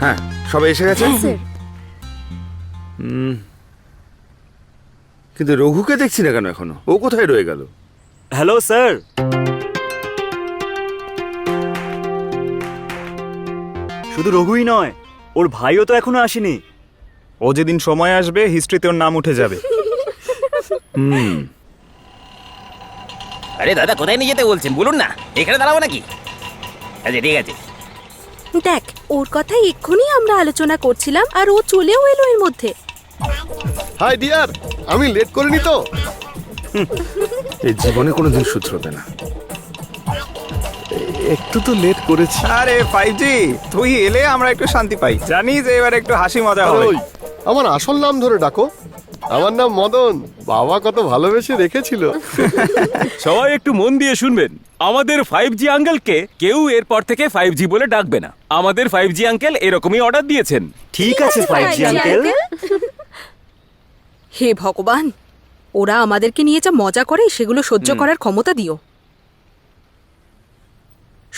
হ্যাঁ, সবাই এসে গেছে। কিন্তু রঘুকে দেখছি না কেন এখনো? ও কোথায় রয়ে গেল? Hello sir. শুধু রঘুই নয়, ওর ভাইও তো এখনো আসেনি। ও যেদিন সময় আসবে হিস্ট্রিতে ওর নাম উঠে যাবে। আরে দাদা, কোথায় নিয়ে যেতে বলছেন বলুন না, এখানে দাঁড়াবো নাকি? আচ্ছা ঠিক আছে। দেখ, ওর কথাই এক্ষুনি আমরা আলোচনা করছিলাম আর ও চলেও এলো এর মধ্যে। হাই ডিয়ার, আমি লেট করিনি তো? এই জীবনে কোনোদিন শুধরবে না। একটু তো লেট করেছি। আরে 5G, তুই এলে আমরা একটু শান্তি পাই। জানি যে এবার একটু হাসি মজা হবে। ওই, আমার আসল নাম ধরে ডাকো। আমার নাম মদন। বাবা কত ভালোবেসে রেখেছিল। সবাই একটু মন দিয়ে শুনবেন। আমাদের 5G আঙ্কেলকে কেউ এরপর থেকে 5G বলে ডাকবে না। আমাদের 5G আঙ্কেল এরকমই অর্ডার দিয়েছেন। ঠিক আছে 5G আঙ্কেল। হে ভগবান, ওরা আমাদেরকে নিয়ে যা মজা করে সেগুলো সহ্য করার ক্ষমতা দিও।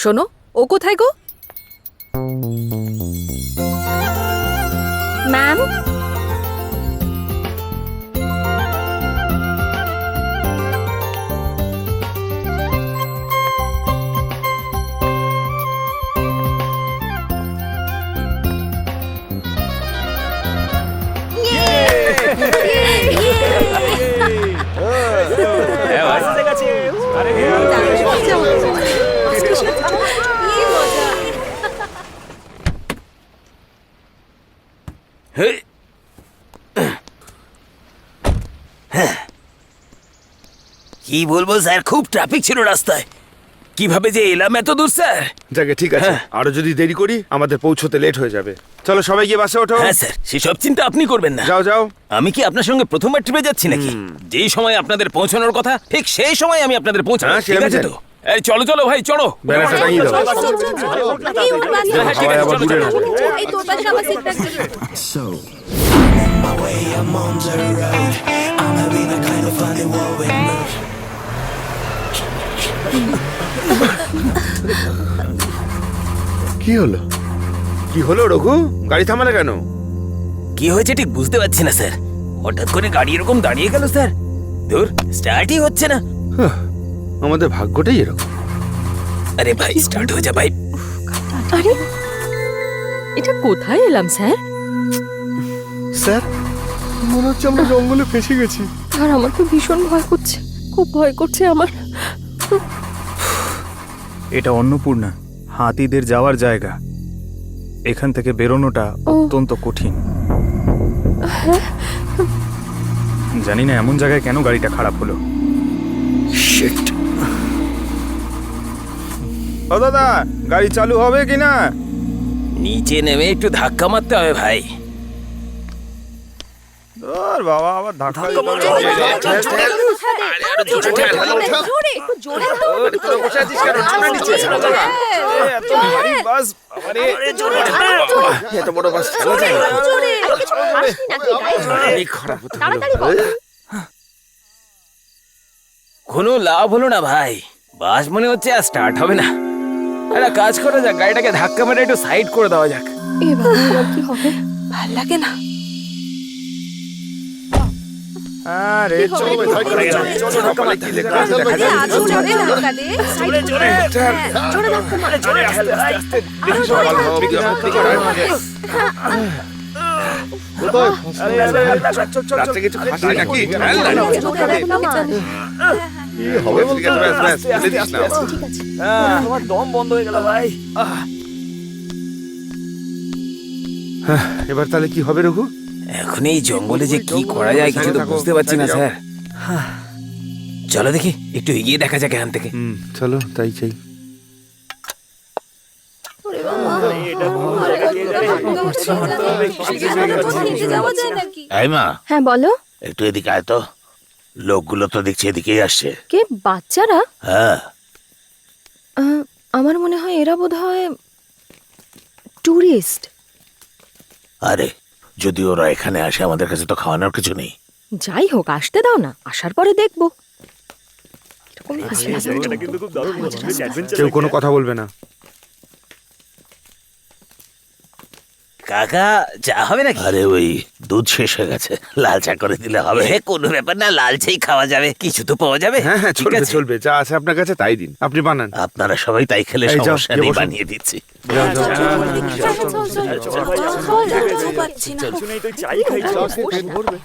শোনো, ও কোথায় গো? ম্যাম, কি বলবো স্যার, খুব ট্রাফিক ছিল রাস্তায়। কিভাবে যে এলাম এত দূর স্যার। যাকে ঠিক আছে, আরো যদি দেরি করি আমাদের পৌঁছতে লেট হয়ে যাবে। চলো সবাই গিয়ে বাসে ওঠো। হ্যাঁ স্যার, সেসব চিন্তা আপনি করবেন না। যাও যাও। আমি কি আপনার সঙ্গে প্রথমবার ট্রিপে যাচ্ছি নাকি? যেই সময় আপনাদের পৌঁছানোর কথা ঠিক সেই সময় আমি আপনাদের পৌঁছাবো। হ্যাঁ, সে ঠিক আমি আছে জানি। তো? এই চলো চলো ভাই, চলো। ব্যানারটা টাঙিয়ে দাও। এই ওর বান্ধবী। হ্যাঁ, ঠিক সবাই আছে, আবার চলো, দূরে চলো। না। এই তোর পাশে আমার সিটটা ছিল। কি হলো? কি হলো রঘু? গাড়ি থামালে কেন? কি হয়েছে ঠিক বুঝতে পারছি না স্যার। হঠাৎ করে গাড়ি এরকম দাঁড়িয়ে গেল স্যার। দূর, স্টার্টই হচ্ছে না। আমাদের ভাগ্যটাই এরকম। আরে ভাই, স্টার্ট হয়ে যা ভাই। আরে, এটা কোথায় এলাম স্যার? স্যার, মনে হচ্ছে আমরা জঙ্গলে ফেসে গেছি। আর আমার তো ভীষণ ভয় করছে, খুব ভয় করছে আমার। এটা অন্নপূর্ণা, হাতিদের যাওয়ার জায়গা। এখান থেকে বেরোনোটা অত্যন্ত কঠিন। জানি না এমন জায়গায় কেন গাড়িটা খারাপ হলো। শিট। ও দাদা, গাড়ি চালু হবে কিনা? নিচে নেমে একটু ধাক্কা মারতে হবে ভাই। ওর বাবা, আবার ধাক্কা দিতে হবে। এত ভারী বাস, আরে এত বড় বাস চালা যায় না। এই খারাপ হতে হলো। কোনো লাভ হলো না ভাই। বাস মনে হচ্ছে আর স্টার্ট হবে না। একটা কাজ করা যাক, গাড়িটাকে ধাক্কা মেরে একটু সাইড করে দেওয়া যাক। এবার কি হবে? ভাল লাগে না। আরে চলো ভাই, চলো ধাক্কা মারতে হবে। কোথায়? রাস্তায় কিছু খাস না নাকি? কি হবে বলতে? ব্যাস, ব্যাস, ফেলে দিস না। আমার দম বন্ধ হয়ে গেল ভাই। এবার তাহলে কি হবে রঘু? এখন এই জঙ্গলে যে কি করা যায় কিছু তো বুঝতে পারছি না স্যার। চলো দেখি একটু এগিয়ে দেখা যাক এখান থেকে। চলো তাই চাই। এই মা, হ্যাঁ বলো। একটু এদিকে আয় তো। লোকগুলো তো দেখছি এদিকেই আসছে। কে? বাচ্চারা? হ্যাঁ, আমার মনে হয় এরা বোধহয় টুরিস্ট। আরে যদি ওরা এখানে আসে, আমাদের কাছে তো খাওয়ানোর কিছু নেই। যাই হোক, আসতে দাও না, আসার পরে দেখবো। কেউ কোনো কথা বলবে না। কাকা চা হবে নাকি? আরে ওই দুধ শেষ হয়ে গেছে, লাল চা করে দিলে হবে। কোনো ব্যাপার না, লাল চাই খাওয়া যাবে, কিছু তো পাওয়া যাবে। হ্যাঁ হ্যাঁ, ঠিক চলবে আছে। চলবে, যা আছে আপনার কাছে তাই দিন, আপনি বানান। আপনারা সবাই তাই খেলে এই যাও, সমস্যা গিয়ে নেই, বসুন। বানিয়ে দিচ্ছি। পাচ্ছি না। কিছু নেই তো চাই খাই চা খেয়ে পেট ভরবে।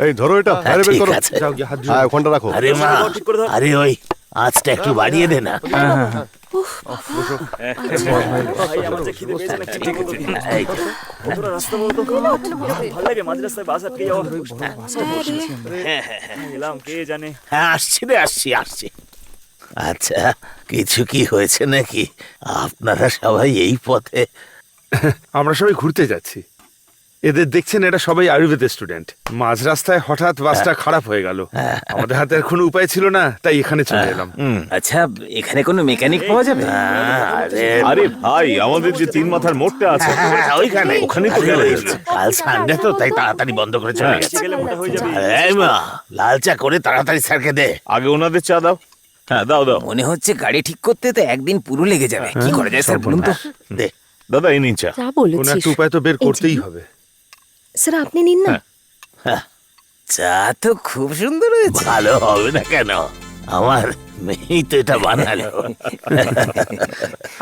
এই ধরো এটা হ্যাঁ, বাইরে বের ঠিক করো। আছে। যাও গিয়ে হাত ধুয়ে হ্যাঁ ওখানটা রাখো। আরে মা, ঠিক করে ধর। আরে ওই আঁচটা একটু বাড়িয়ে দে না। ভাই আমার যে খিদে পেয়েছে না, ঠিক আছে এই, কতটা রাস্তা বলতো, ভালো লাগে মাঝ রাস্তায় বাস আটকে যাওয়া। এলাম কে জানে। হ্যাঁ আসছি রে, আসছি। আচ্ছা, কিছু কি হয়েছে নাকি? আপনারা সবাই এই পথে? আমরা সবাই ঘুরতে যাচ্ছি। এদের দেখছেন, এরা সবাই আয়ুর্বেদ স্টুডেন্ট। মাঝ রাস্তায় হঠাৎ বাসটা খারাপ হয়ে গেল, আমাদের হাতে আর কোনো উপায় ছিল না, তাই এখানে চলে এলাম। আচ্ছা, এখানে কোনো মেকানিক পাওয়া যাবে? আরে ভাই, আমাদের যে তিন মাথার মোড়টা আছে ওইখানে, ওখানে তো গেলে কাল সানডে তো, তাই তাড়াতাড়ি বন্ধ করে চলে গেছে। গেলে মোটা হয়ে যাবে। এই মা, লাল চা করে তাড়াতাড়ি স্যারকে দে। আগে ওনাদের চা দাও। হ্যাঁ দাও দাও। মনে হচ্ছে গাড়ি ঠিক করতে তো একদিন পুরো লেগে যাবে। কি করা যায় স্যার বলুন তো? দে। দাদা এই নিন চা। যা কোনো বলেছিস একটা উপায় তো বের করতেই হবে। স্যার আপনি নিন না। চা তো খুব সুন্দর হয়েছে। ভালো হবে না কেন? আমার মেয়েই তো এটা বানালো।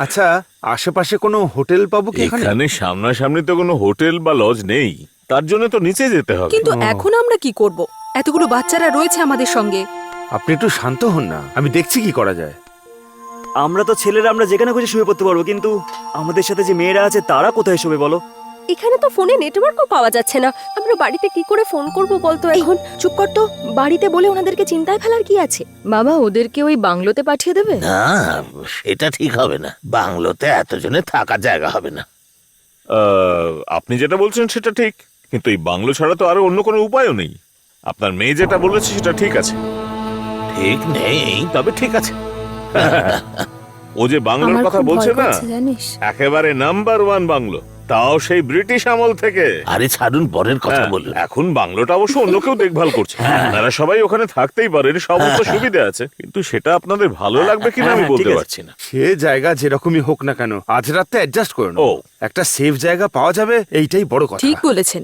আচ্ছা, আশেপাশে কোনো হোটেল পাবো কি এখানে? এখানে সামনাসামনি তো কোনো হোটেল বা লজ নেই, তার জন্য তো নিচে যেতে হবে। কিন্তু এখন আমরা কি করব? এতগুলো বাচ্চারা রয়েছে আমাদের সঙ্গে। আপনি একটু শান্ত হন না, আমি দেখছি কি করা যায়। আমরা তো ছেলেরা, আমরা যেখানে খুশি শুয়ে পড়তে পারবো, কিন্তু আমাদের সাথে যে মেয়েরা আছে তারা কোথায় শোবে বলো? এখানে তো ফোনে নেটওয়ার্কও পাওয়া যাচ্ছে না, আমরা বাড়িতে কি করে ফোন করব বলতো এখন? চুপ কর তো, বাড়িতে বলে ওনাদেরকে চিন্তায় ফেলার কি আছে? বাবা ওদেরকে ওই বাংলোতে পাঠিয়ে দেবে? না, সেটা ঠিক হবে না। বাংলোতে এতজনে থাকার জায়গা হবে না। আপনি যেটা বলছেন সেটা ঠিক, কিন্তু এই বাংলো ছাড়া তো আরো অন্য কোনো উপায়ও নেই। আপনার মেয়ে যেটা বলেছে সেটা ঠিক আছে। ঠিক নেই, তবে ঠিক আছে। ও যে বাংলোর আমার কথা খুব বলছে ভয় না, করছে, জানিস? একেবারে নাম্বার 1 বাংলো, তাও সেই ব্রিটিশ আমল থেকে। আরে ছাড়ুন, পরের কথা হ্যাঁ, বলুন। এখন বাংলোটা অবশ্য অন্য কেউ দেখভাল করছে। আপনারা সবাই ওখানে থাকতেই পারেন, সমস্ত সুবিধা আছে, কিন্তু সেটা আপনাদের ভালো লাগবে কিনা আমি হ্যাঁ, বলতে ঠিক আছে। পারছি না। সে জায়গা যেরকমই হোক না কেন, আজ রাতে অ্যাডজাস্ট করে ও। নেবো। একটা সেফ জায়গা পাওয়া যাবে, এইটাই বড় কথা। ঠিক বলেছেন।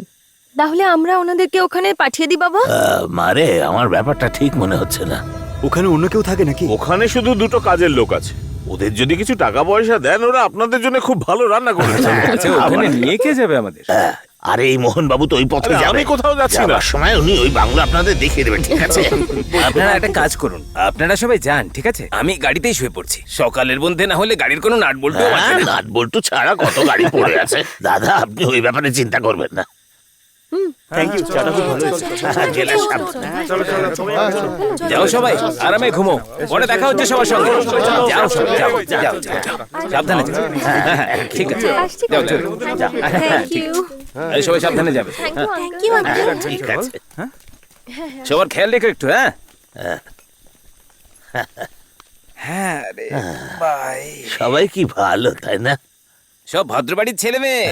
তাহলে আমরা ওনাদেরকে ওখানে পাঠিয়ে দিই বাবা। মারে, আমার ব্যাপারটা ঠিক মনে হচ্ছে না। ওখানে অন্য কেউ থাকে নাকি? ওখানে শুধু দুটো কাজের লোক আছে, ওদের যদি কিছু টাকা পয়সা দেন, ওরা আপনাদের জন্য খুব ভালো রান্না করে দেবে। আচ্ছা, ওখানে নিয়ে কে যাবে আমাদের? আরে এই মোহন বাবু তো ওই পথে আরে, যাবে। আমি কোথাও যাচ্ছি না। যাবার সময় উনি ওই বাংলো আপনাদের দেখিয়ে দেবেন, ঠিক আছে? আপনারা একটা কাজ করুন, আপনারা সবাই যান, ঠিক আছে? আমি গাড়িতেই শুয়ে পড়ছি। সকালের মধ্যে না হলে গাড়ির কোনো নাট বল্টু হ্যাঁ, নাট বল্টু ছাড়া কত গাড়ি পড়ে আছে। দাদা, আপনি ওই ব্যাপারে চিন্তা করবেন না। থ্যাংক ইউ, চাটা খুব ভালো হয়েছে। গেলে সাবধানে। যাও সবাই, আরামে ঘুমো, পরে দেখা হচ্ছে সবার সঙ্গে। যাও সব, যাও যাও যাও, সাবধানে যাও। হ্যাঁ, হ্যাঁ, হ্যাঁ, ঠিক আছে, যাও চলো, যাও। Thank you. এই সবাই সাবধানে যাবে। Thank you uncle. ঠিক আছে। সবার খেয়াল রেখো একটু। হ্যাঁ হ্যাঁ রে ভাই, সবাই কি ভালো, তাই না? সব ভদ্রবাড়ির ছেলে মেয়ে।